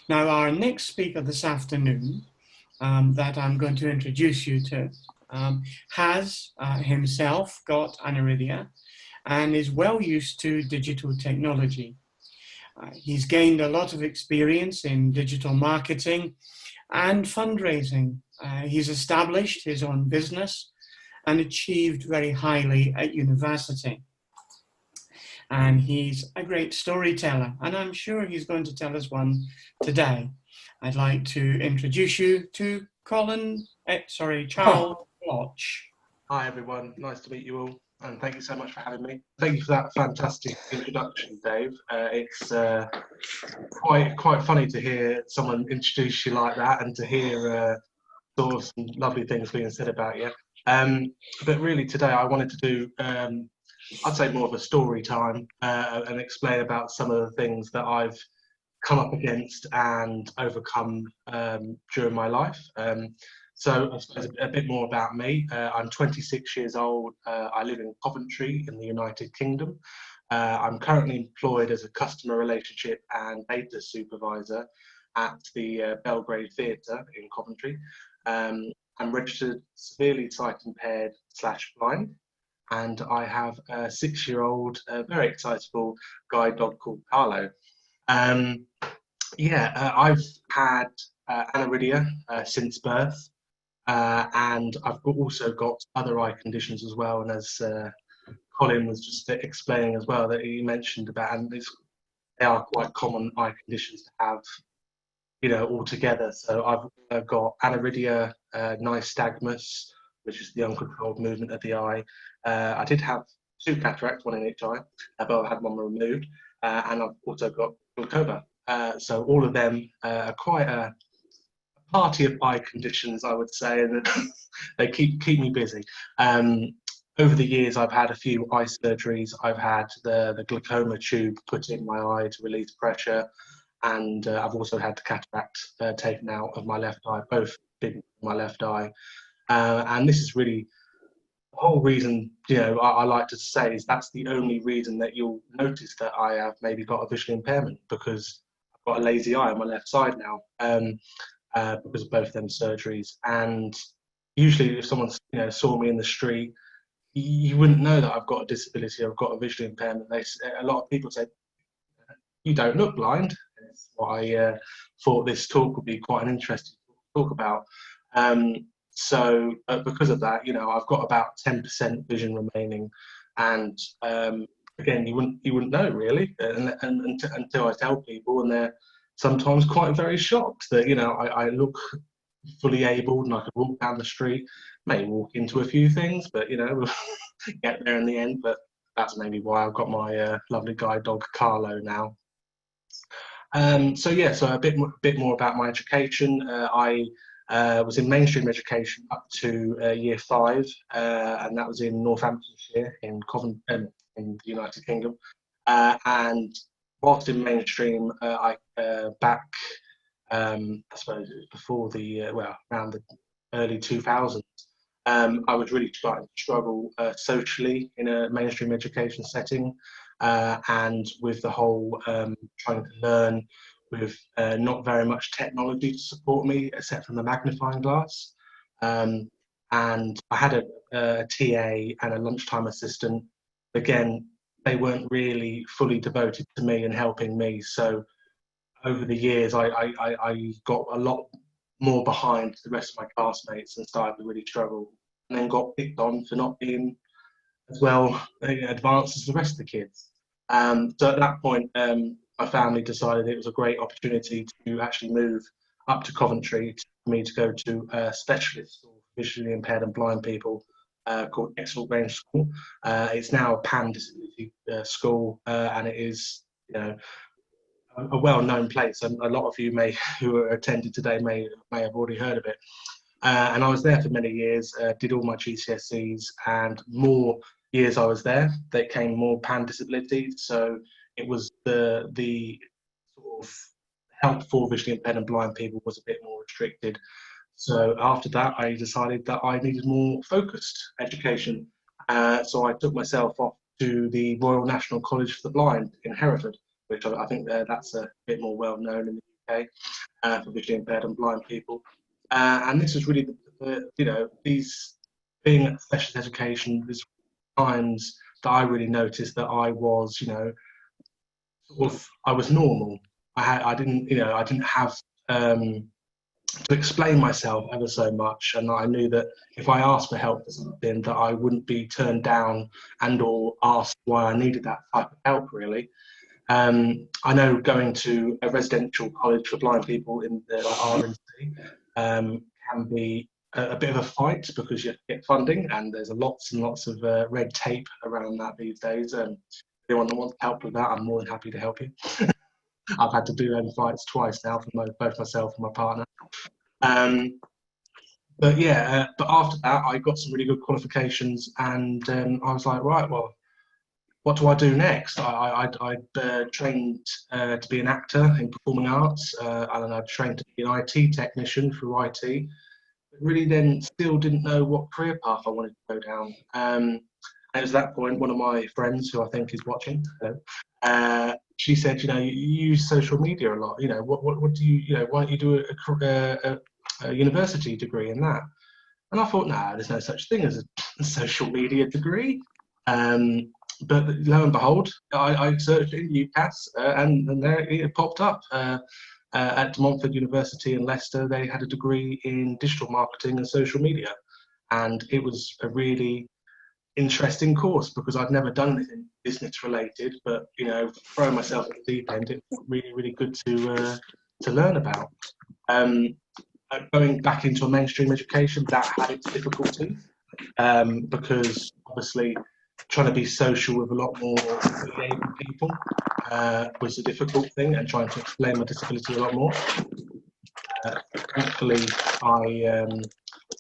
Now, our next speaker this afternoon that I'm going to introduce you to has himself got aniridia and is well used to digital technology. He's gained a lot of experience in digital marketing and fundraising. He's established his own business and achieved very highly at university. And he's a great storyteller, and I'm sure he's going to tell us one today. I'd like to introduce you to Charles Bloch. Hi everyone, nice to meet you all, and thank you so much for having me. Thank you for that fantastic introduction, Dave. It's quite funny to hear someone introduce you like that, and to hear sort of some lovely things being said about you. But really today I wanted to do, I'd say more of a story time and explain about some of the things that I've come up against and overcome during my life. So I suppose a bit more about me. I'm 26 years old. I live in Coventry in the United Kingdom. I'm currently employed as a customer relationship and data supervisor at the Belgrade Theatre in Coventry. I'm registered severely sight impaired / blind, and I have a 6-year-old, very excitable guide dog called Carlo. I've had aniridia since birth. And I've also got other eye conditions as well. And as Colin was just explaining as well, that he mentioned about, and they are quite common eye conditions to have, altogether. So I've got aniridia nystagmus, which is the uncontrolled movement of the eye. I did have 2 cataracts, one in each eye, but I had one removed. And I've also got glaucoma. So all of them are quite a party of eye conditions, I would say, and they keep me busy. Over the years, I've had a few eye surgeries. I've had the glaucoma tube put in my eye to release pressure, and I've also had the cataract taken out of my left eye, both been my left eye. And this is really the whole reason, I like to say is that's the only reason that you'll notice that I have maybe got a visual impairment, because I've got a lazy eye on my left side now. Because of both of them surgeries. And usually if someone saw me in the street, you wouldn't know that I've got a disability, I've got a visual impairment. A lot of people say, you don't look blind. That's what I thought this talk would be quite an interesting talk about. So because of that, I've got about 10% vision remaining, and again, you wouldn't know really, until I tell people, and they're sometimes quite very shocked that I look fully able and I could walk down the street, may walk into a few things, but we'll get there in the end. But that's maybe why I've got my lovely guide dog Carlo now. So a bit more about my education. I was in mainstream education up to year 5, and that was in Northamptonshire in Coventry, in the United Kingdom. And whilst in mainstream, I suppose it was before around the early 2000s, I was really starting to struggle socially in a mainstream education setting, and with the whole trying to learn with not very much technology to support me, except from the magnifying glass. And I had a TA and a lunchtime assistant. Again, they weren't really fully devoted to me and helping me. So over the years, I got a lot more behind the rest of my classmates and started to really struggle, and then got picked on for not being as well advanced as the rest of the kids. So at that point, my family decided it was a great opportunity to actually move up to Coventry for me to go to a specialist for visually impaired and blind people called Exeter Grange School. It's now a pan-disability school, and it is, a well-known place, and a lot of you who are attended today may have already heard of it. And I was there for many years, did all my GCSEs, and more years I was there, they came more pan-disability. So it was the sort of help for visually impaired and blind people was a bit more restricted. So after that, I decided that I needed more focused education. So I took myself off to the Royal National College for the Blind in Hereford, which I think that's a bit more well known in the UK for visually impaired and blind people. And this was really, these being at specialist education, there's times that I really noticed that I was, I was normal. I didn't have to explain myself ever so much, and I knew that if I asked for help for something, that I wouldn't be turned down and or asked why I needed that type of help, really. I know going to a residential college for blind people in the RNC can be a bit of a fight because you have to get funding, and there's lots and lots of red tape around that these days. If anyone that wants help with that, I'm more than happy to help you. I've had to do them fights twice now for both myself and my partner. But after that, I got some really good qualifications, and I was like, right, well, what do I do next? I trained to be an actor in performing arts, and then I trained to be an IT technician through IT. But really, then still didn't know what career path I wanted to go down. And it was at that point, one of my friends, who I think is watching, she said, you use social media a lot. What do you, why don't you do a university degree in that? And I thought, there's no such thing as a social media degree. But lo and behold, I searched in UCAS, and there it popped up. At Montfort University in Leicester, they had a degree in digital marketing and social media. And it was a really interesting course because I'd never done anything business related, but throwing myself at the deep end, it was really, really good to learn about. Going back into a mainstream education, that had its difficulties because obviously trying to be social with a lot more able people was a difficult thing, and trying to explain my disability a lot more. Thankfully, I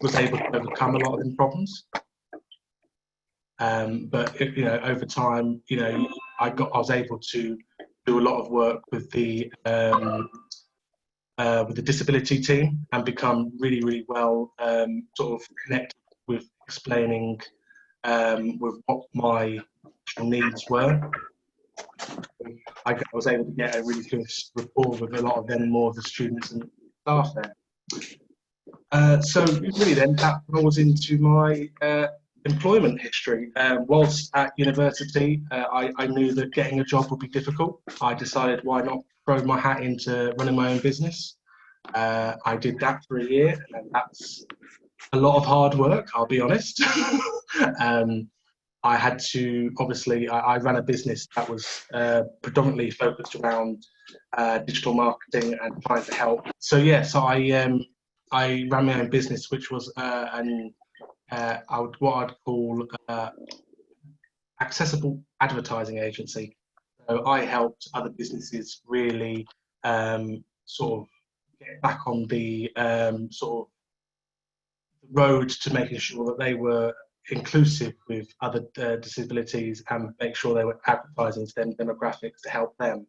was able to overcome a lot of them problems. But over time, I was able to do a lot of work with the disability team and become really, really well sort of connected with explaining with what my needs were. I was able to get a really good rapport with a lot of them, more of the students and staff there. So really then that rolls into my employment history. Whilst at university, I knew that getting a job would be difficult. I decided why not throw my hat into running my own business. I did that for a year, and that's a lot of hard work, I'll be honest. I had to, obviously, I ran a business that was predominantly focused around digital marketing and trying to help. So I ran my own business, which was what I'd call accessible advertising agency. So I helped other businesses really sort of get back on the sort of road to making sure that they were inclusive with other disabilities and make sure they were advertising to them demographics to help them.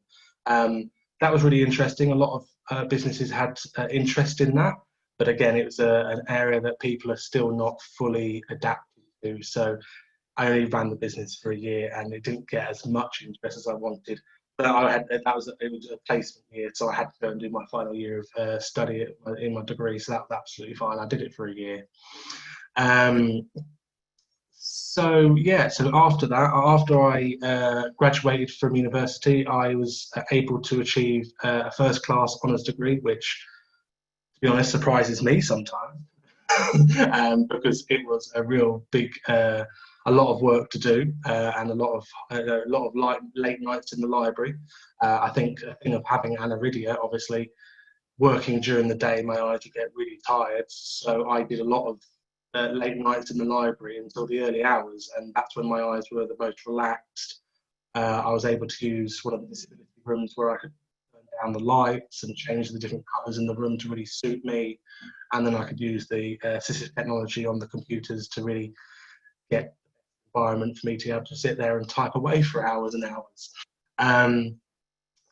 That was really interesting. A lot of businesses had interest in that, but again, it was an area that people are still not fully adapted to. So I only ran the business for a year, and it didn't get as much interest as I wanted. But it was a placement year, so I had to go and do my final year of study in my degree. So that was absolutely fine. I did it for a year. So after that, after I graduated from university, I was able to achieve a first-class honours degree, which, to be honest, surprises me sometimes, because it was a real big, a lot of work to do, and a lot of late nights in the library. I think a thing of having aniridia, obviously, working during the day, my eyes would get really tired, so I did a lot of late nights in the library until the early hours, and that's when my eyes were the most relaxed. I was able to use one of the disability rooms where I could turn down the lights and change the different colours in the room to really suit me, and then I could use the assistive technology on the computers to really get the environment for me to be able to sit there and type away for hours and hours.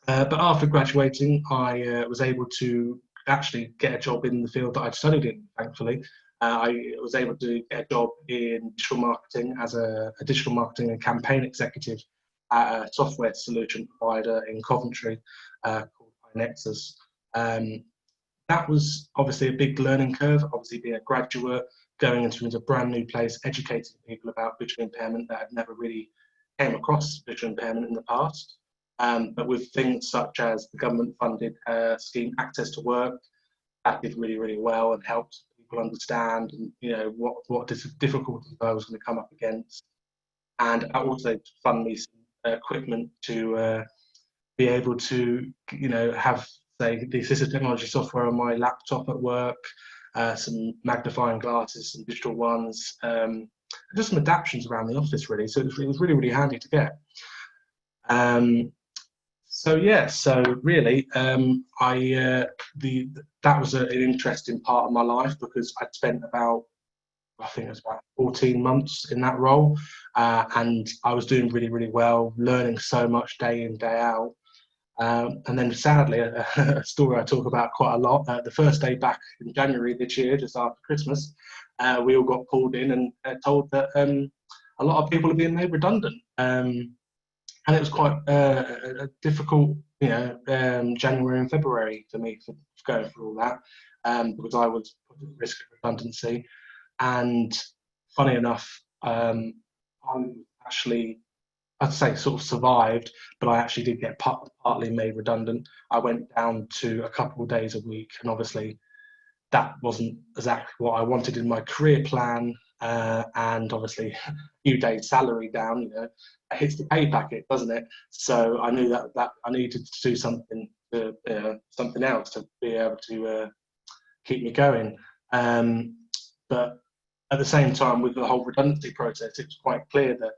But after graduating, I was able to actually get a job in the field that I'd studied in, thankfully. I was able to get a job in digital marketing as a digital marketing and campaign executive at a software solution provider in Coventry called iNexus. That was obviously a big learning curve, obviously being a graduate, going into a brand new place, educating people about visual impairment that had never really came across visual impairment in the past. But with things such as the government-funded scheme Access to Work, that did really, really well and helped people understand, and what difficulties I was going to come up against. And I also fund me some equipment to be able to, have, say, the assistive technology software on my laptop at work, some magnifying glasses, some digital ones, just some adaptations around the office, really. So it was really, really handy to get. So really, that was an interesting part of my life, because I'd spent I think it was about 14 months in that role, and I was doing really, really well, learning so much day in, day out. And then sadly, a story I talk about quite a lot, the first day back in January this year, just after Christmas, we all got pulled in and told that a lot of people are being made redundant. And it was quite a difficult, January and February for me for going through all that, because I was put at risk of redundancy. And funny enough, I actually, I'd say, sort of survived, but I actually did get partly made redundant. I went down to a couple of days a week, and obviously that wasn't exactly what I wanted in my career plan. And obviously, a few days' salary down, it hits the pay packet, doesn't it? So I knew that I needed to do something else to be able to keep me going. But at the same time, with the whole redundancy process, it was quite clear that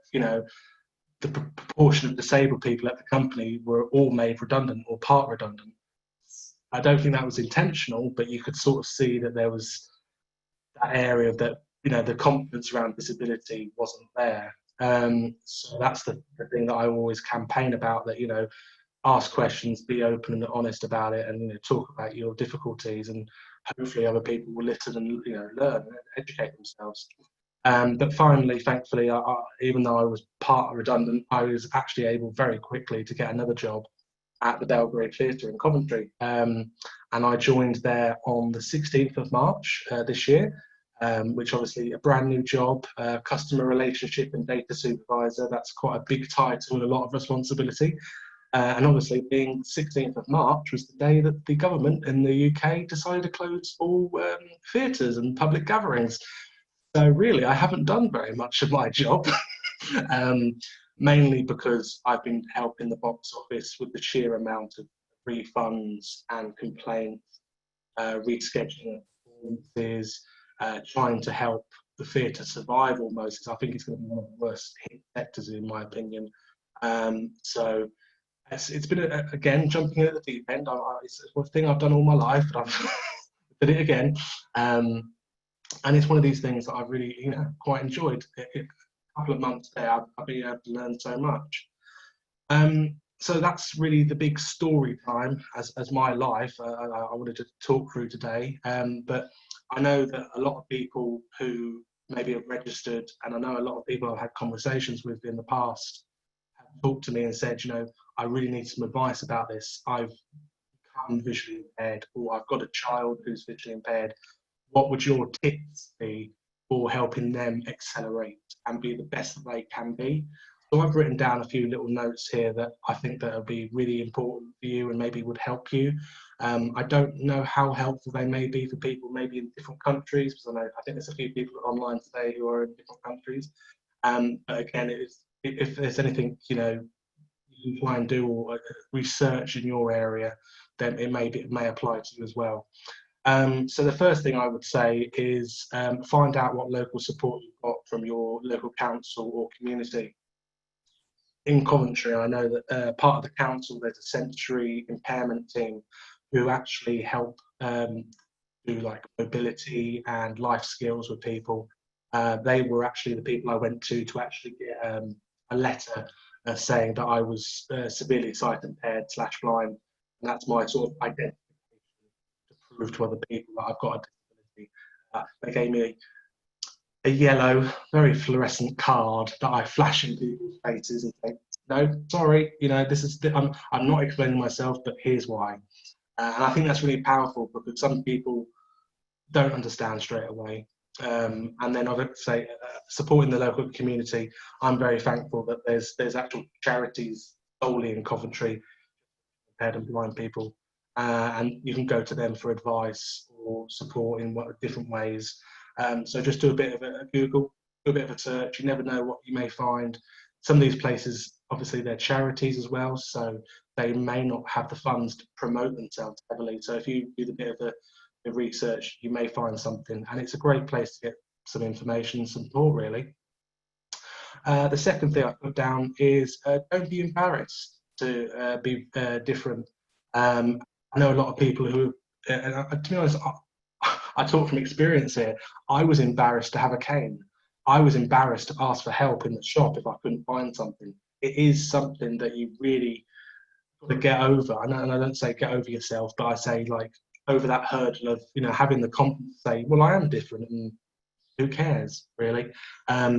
the proportion of disabled people at the company were all made redundant or part redundant. I don't think that was intentional, but you could sort of see that there was that area that the confidence around disability wasn't there. So that's the thing that I always campaign about, that ask questions, be open and honest about it, and talk about your difficulties, and hopefully other people will listen and learn and educate themselves. But finally, thankfully, even though I was part redundant, I was actually able very quickly to get another job at the Belgrade Theatre in Coventry, and I joined there on the 16th of March this year, which obviously a brand new job, customer relationship and data supervisor. That's quite a big title and a lot of responsibility. And obviously, being 16th of March was the day that the government in the UK decided to close all theatres and public gatherings. So really, I haven't done very much of my job, mainly because I've been helping the box office with the sheer amount of refunds and complaints, rescheduling performances, trying to help the theatre survive almost. I think it's going to be one of the worst hit sectors in my opinion. So it's been, again, jumping at the deep end. It's one thing I've done all my life, but I've did it again. And it's one of these things that I've really, quite enjoyed. A couple of months there, I've been able to learn so much. So that's really the big story time as my life. I wanted to talk through today. But I know that a lot of people who maybe have registered, and I know a lot of people I've had conversations with in the past, have talked to me and said, I really need some advice about this. I've become visually impaired, or I've got a child who's visually impaired. What would your tips be for helping them accelerate and be the best that they can be? So I've written down a few little notes here that I think that will be really important for you and maybe would help you. I don't know how helpful they may be for people maybe in different countries, because I think there's a few people online today who are in different countries. But again, if there's anything you can try and do or research in your area, then it may apply to you as well. So the first thing I would say is find out what local support you've got from your local council or community. In Coventry, I know that part of the council, there's a sensory impairment team who actually help do like mobility and life skills with people. They were actually the people I went to actually get a letter saying that I was severely sight impaired / blind, and that's my sort of identity to prove to other people that I've got a disability. They gave me a yellow, very fluorescent card that I flash in people's faces and say, "No, sorry, this is I'm not explaining myself, but here's why." And I think that's really powerful because some people don't understand straight away. And then I would say supporting the local community. I'm very thankful that there's actual charities solely in Coventry, impaired and blind people, and you can go to them for advice or support in different ways. So just do a bit of a Google, do a bit of a search. You never know what you may find. Some of these places, obviously, they're charities as well, so they may not have the funds to promote themselves heavily. So if you do a bit of the research, you may find something, and it's a great place to get some information and support, really. The second thing I put down is don't be embarrassed to be different. I know a lot of people who, to be honest, I talk from experience here. I was embarrassed to have a cane. I was embarrassed to ask for help in the shop if I couldn't find something. It is something that you really got to get over. And I don't say get over yourself, but I say like over that hurdle of, you know, having the confidence to say, well, I am different and who cares, really?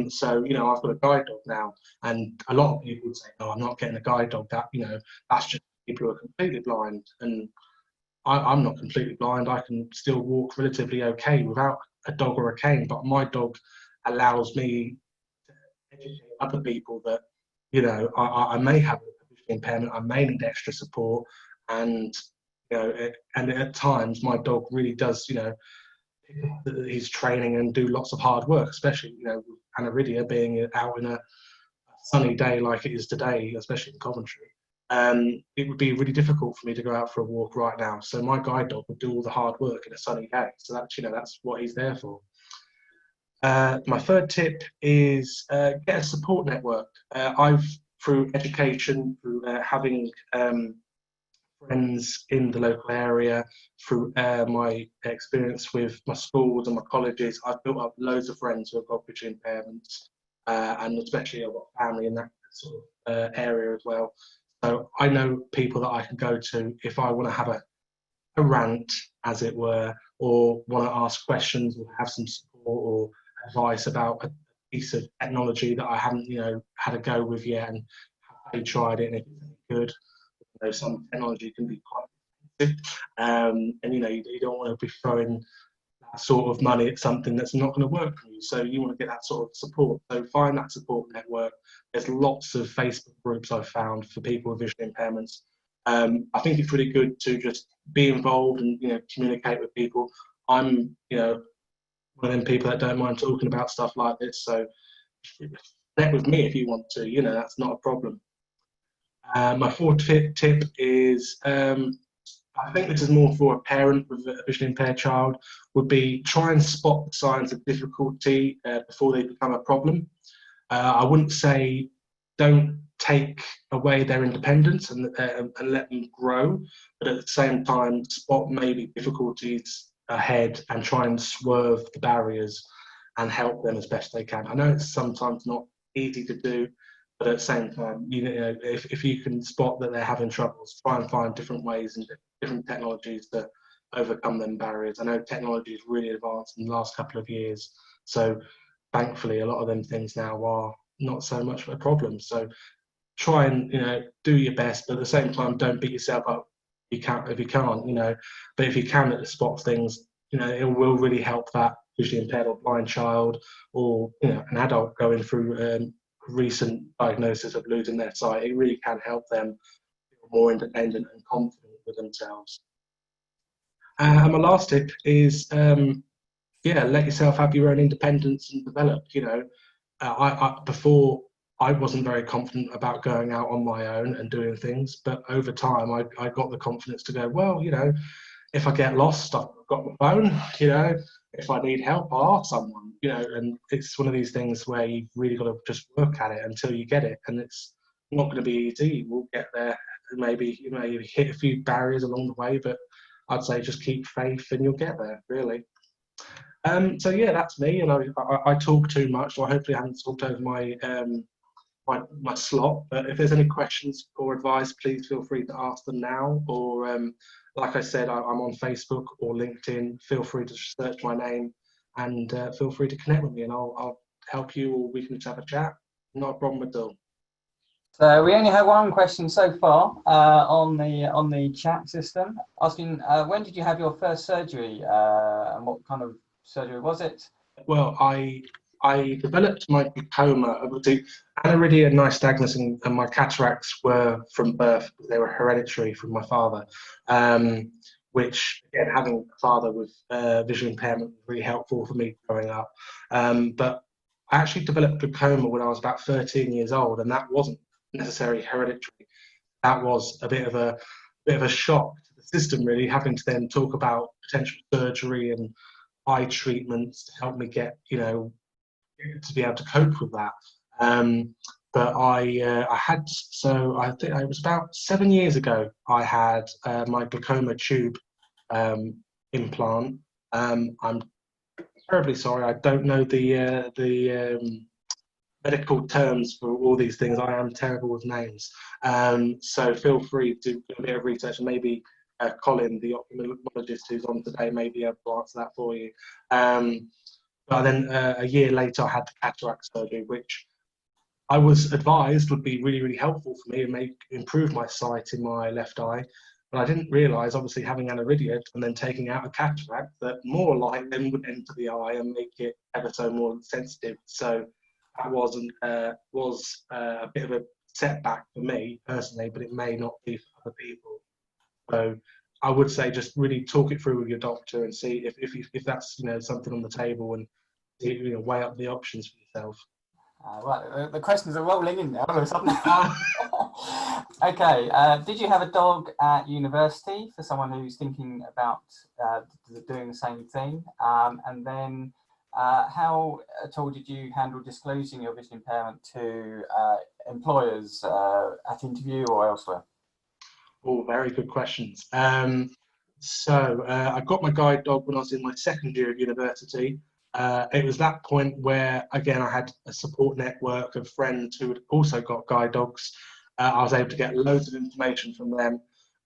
So, you know, I've got a guide dog now, and a lot of people would say, "Oh, I'm not getting a guide dog. That, you know, that's just people who are completely blind." And I'm not completely blind. I can still walk relatively okay without a dog or a cane. But my dog allows me to educate other people that, you know, I may have a vision impairment. I may need extra support, and you know, and at times my dog really does, you know, his training and do lots of hard work, especially, you know, with Aniridia being out in a sunny day like it is today, especially in Coventry. It would be really difficult for me to go out for a walk right now. So my guide dog would do all the hard work in a sunny day. So that's, you know, that's what he's there for. My third tip is get a support network. I've, through education, through having friends in the local area, through my experience with my schools and my colleges, I've built up loads of friends who have got visual impairments, and especially I've got family in that sort of area as well. So I know people that I can go to if I want to have a rant, as it were, or want to ask questions or have some support or advice about a piece of technology that I haven't, you know, had a go with yet, and have they tried it and if it's any good. You know, some technology can be quite expensive, and you know, you don't want to be throwing that sort of money at something that's not going to work for you. So you want to get that sort of support. So find that support network. There's lots of Facebook groups I've found for people with visual impairments. I think it's really good to just be involved and, you know, communicate with people. I'm, you know, one of them people that don't mind talking about stuff like this. So connect with me if you want to. You know, that's not a problem. My fourth tip is, I think this is more for a parent with a visually impaired child, would be try and spot the signs of difficulty before they become a problem. I wouldn't say don't take away their independence and let them grow, but at the same time spot maybe difficulties ahead and try and swerve the barriers and help them as best they can. I know it's sometimes not easy to do, but at the same time, you know, if you can spot that they're having troubles, try and find different ways and different technologies to overcome them barriers. I know technology has really advanced in the last couple of years, so thankfully a lot of them things now are not so much of a problem. So try and, you know, do your best, but at the same time don't beat yourself up if you can't, you know. But if you can spot things, you know, it will really help that visually impaired or blind child, or, you know, an adult going through recent diagnosis of losing their sight. It really can help them feel more independent and confident with themselves. And my last tip is, yeah, let yourself have your own independence and develop. You know, before I wasn't very confident about going out on my own and doing things, but over time I got the confidence to go, well, you know, if I get lost, I've got my phone, you know, if I need help, I'll ask someone, you know. And it's one of these things where you've really got to just work at it until you get it. And it's not going to be easy. We'll get there. Maybe, you know, you hit a few barriers along the way, but I'd say just keep faith and you'll get there, really. So yeah, that's me. And I talk too much, so hopefully I haven't talked over my slot. But if there's any questions or advice, please feel free to ask them now. Or like I said, I'm on Facebook or LinkedIn. Feel free to search my name and feel free to connect with me, and I'll help you, or we can just have a chat. Not a problem at all. So we only have one question so far on the chat system, asking when did you have your first surgery and what kind of surgery was it? Well, I developed my glaucoma. Obviously, aniridia, nystagmus, and my cataracts were from birth. They were hereditary from my father, which, again, having a father with visual impairment was really helpful for me growing up. But I actually developed glaucoma when I was about 13 years old, and that wasn't necessarily hereditary. That was a bit of a shock to the system, really, having to then talk about potential surgery and eye treatments to help me get, to be able to cope with that. But I had, so I think it was about 7 years ago, I had my glaucoma tube implant. I'm terribly sorry, I don't know the medical terms for all these things. I am terrible with names. So feel free to do a bit of research, and maybe Colin, the ophthalmologist who's on today, may be able to answer that for you. But then a year later, I had the cataract surgery, which I was advised would be really, really helpful for me and improve my sight in my left eye. But I didn't realise, obviously, having aniridia and then taking out a cataract, that more light then would enter the eye and make it ever so more sensitive. So that was a bit of a setback for me personally, but it may not be for other people. So I would say just really talk it through with your doctor and see if that's something on the table, and weigh up the options for yourself. Right, the questions are rolling in now all of a sudden. Okay, did you have a dog at university for someone who's thinking about doing the same thing? And then how at all did you handle disclosing your vision impairment to employers at interview or elsewhere? Oh, very good questions. So I got my guide dog when I was in my second year of university. It was that point where, again, I had a support network of friends who had also got guide dogs. I was able to get loads of information from them,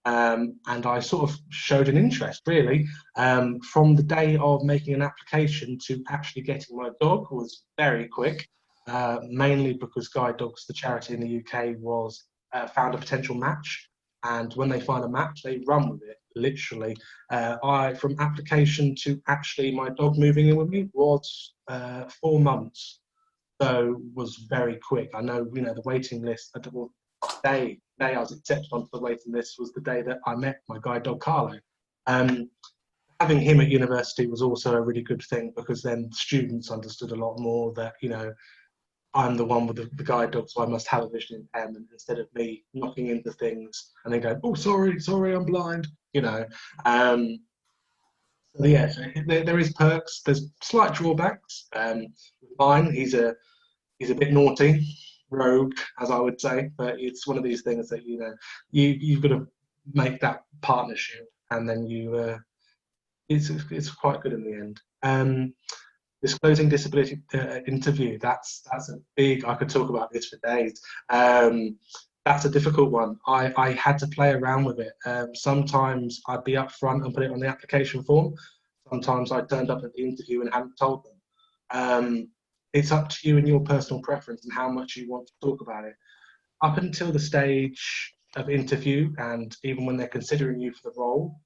and I sort of showed an interest, really. From the day of making an application to actually getting my dog was very quick, mainly because Guide Dogs, the charity in the UK, was found a potential match. And when they find a match, they run with it, literally. From application to actually my dog moving in with me was 4 months. So was very quick. I know, the waiting list, the day I was accepted onto the waiting list was the day that I met my guide dog, Carlo. Having him at university was also a really good thing, because then students understood a lot more that, I'm the one with the guide dog, so I must have a vision impairment, instead of me knocking into things and then going, oh, sorry, I'm blind, So yeah, there is perks. There's slight drawbacks. Mine, he's a bit naughty, rogue, as I would say, but it's one of these things that you've got to make that partnership, and then it's quite good in the end. Disclosing disability interview, that's a big, I could talk about this for days. That's a difficult one. I had to play around with it. Sometimes I'd be up front and put it on the application form. Sometimes I turned up at the interview and hadn't told them. It's up to you and your personal preference and how much you want to talk about it. Up until the stage of interview, and even when they're considering you for the role,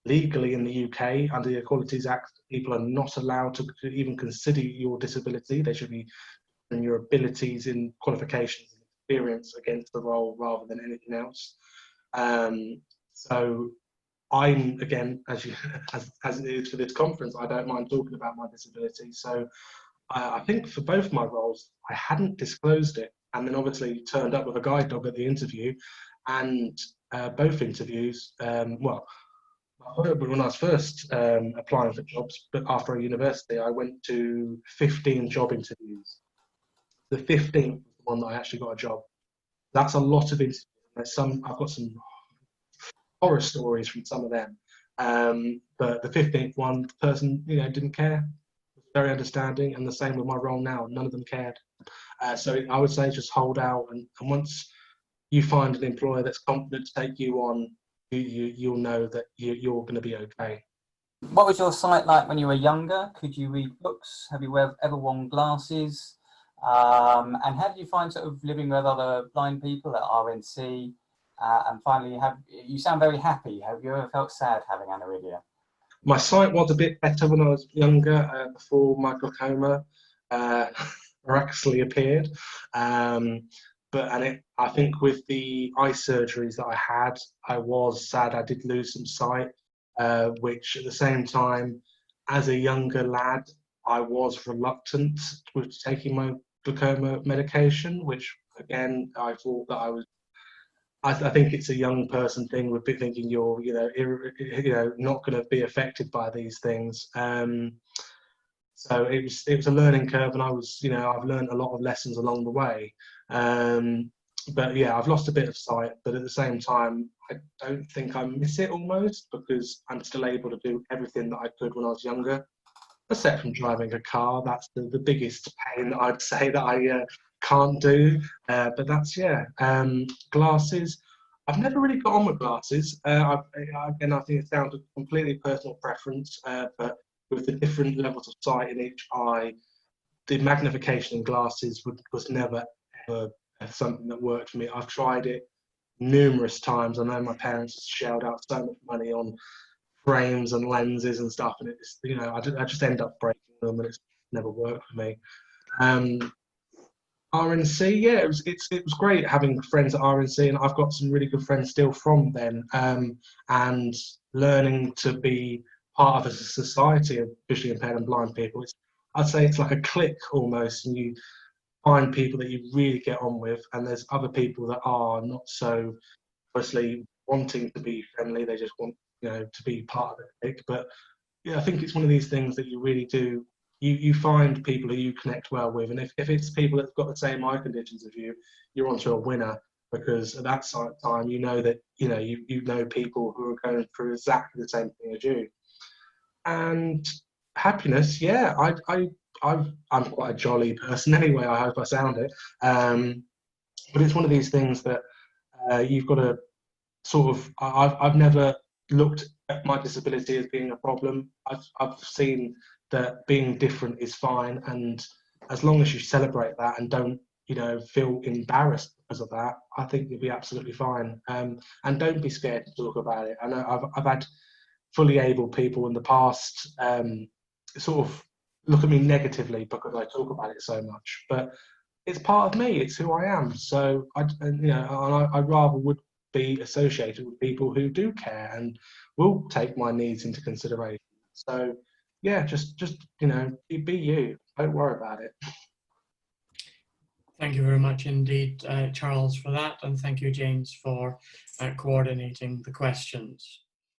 legally in the UK, under the Equalities Act, people are not allowed to even consider your disability. They should be putting your abilities in qualifications and experience against the role rather than anything else. So I'm, again, as it is for this conference, I don't mind talking about my disability. So I think for both my roles, I hadn't disclosed it, and then obviously turned up with a guide dog at the interview, and both interviews, when I was first applying for jobs, but after a university, I went to 15 job interviews. The 15th was the one that I actually got a job. That's a lot of interviews. I've got some horror stories from some of them. But the 15th one, the person, didn't care, was very understanding, and the same with my role now. None of them cared. So I would say just hold out, and once you find an employer that's confident to take you on, you'll know that you're going to be okay. What was your sight like when you were younger? Could you read books? Have you ever worn glasses? And how do you find sort of living with other blind people at RNC? And finally, you sound very happy. Have you ever felt sad having Aniridia? My sight was a bit better when I was younger, before my glaucoma miraculously appeared. I think with the eye surgeries that I had, I was sad I did lose some sight, which at the same time, as a younger lad, I was reluctant with taking my glaucoma medication, which again, I thought that I think it's a young person thing with thinking you're, not going to be affected by these things. So it was a learning curve, and I've learned a lot of lessons along the way. But yeah, I've lost a bit of sight, but at the same time, I don't think I miss it almost, because I'm still able to do everything that I could when I was younger, except from driving a car. That's the biggest pain that I'd say that I can't do. But that's, yeah. Glasses. I've never really got on with glasses. Again, I think it's down to completely personal preference, but with the different levels of sight in each eye, the magnification in glasses was never ever something that worked for me. I've tried it numerous times. I know my parents shelled out so much money on frames and lenses and stuff, and it's, I just end up breaking them, and it's never worked for me. RNC, yeah, it was great having friends at RNC, and I've got some really good friends still from then, and learning to be part of a society of visually impaired and blind people. I'd say it's like a clique almost, and you find people that you really get on with, and there's other people that are not so obviously wanting to be friendly. They just want, to be part of the clique. But yeah, I think it's one of these things that you really do. You find people who you connect well with, and if it's people that've got the same eye conditions as you, you're onto a winner, because at that time you know that you know people who are going through exactly the same thing as you. And happiness, yeah, I'm quite a jolly person anyway. I hope I sound it, but it's one of these things that you've got to sort of. I've never looked at my disability as being a problem. I've seen that being different is fine, and as long as you celebrate that and don't feel embarrassed because of that, I think you'll be absolutely fine. And don't be scared to talk about it. I know I've had fully able people in the past sort of look at me negatively because I talk about it so much, but it's part of me. It's who I am. So I rather would be associated with people who do care and will take my needs into consideration. So yeah, just be you. Don't worry about it. Thank you very much indeed, Charles, for that, and thank you, James, for coordinating the questions.